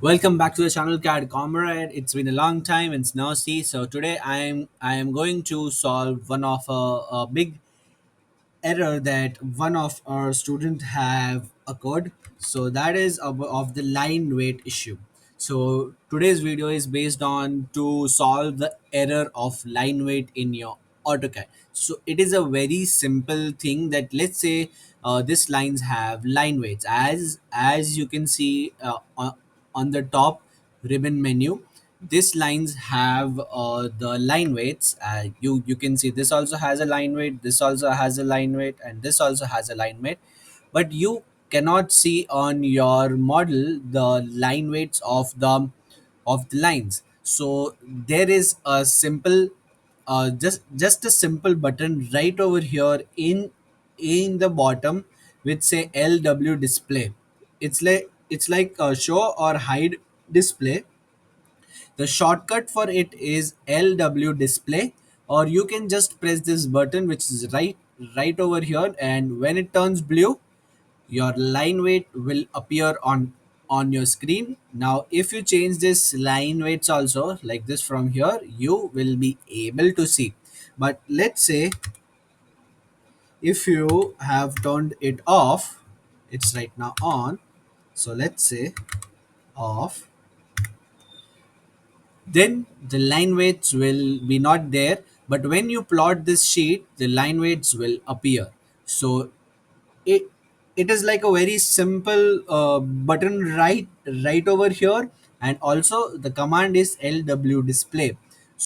Welcome back to the channel, CAD Comrade. It's been a long time and now see. So today I am going to solve one of a big error that one of our student have occurred. So that is of the line weight issue. So today's video is based on to solve the error of line weight in your AutoCAD. So it is a very simple thing that let's say this lines have line weights as you can see on the top ribbon menu. These lines have the line weights. You can see this also has a line weight, this also has a line weight, and this also has a line weight, but you cannot see on your model the line weights of the lines. So there is a simple just a simple button right over here in the bottom which say LW display. It's like a show or hide display. The shortcut for it is LW display, or you can just press this button which is right over here, and when it turns blue your line weight will appear on your screen. Now if you change this line weights also like this from here, you will be able to see. But let's say if you have turned it off, it's right now on, so let's say off, then the line weights will be not there, but when you plot this sheet the line weights will appear. So it it is like a very simple button right over here, and also the command is LW display.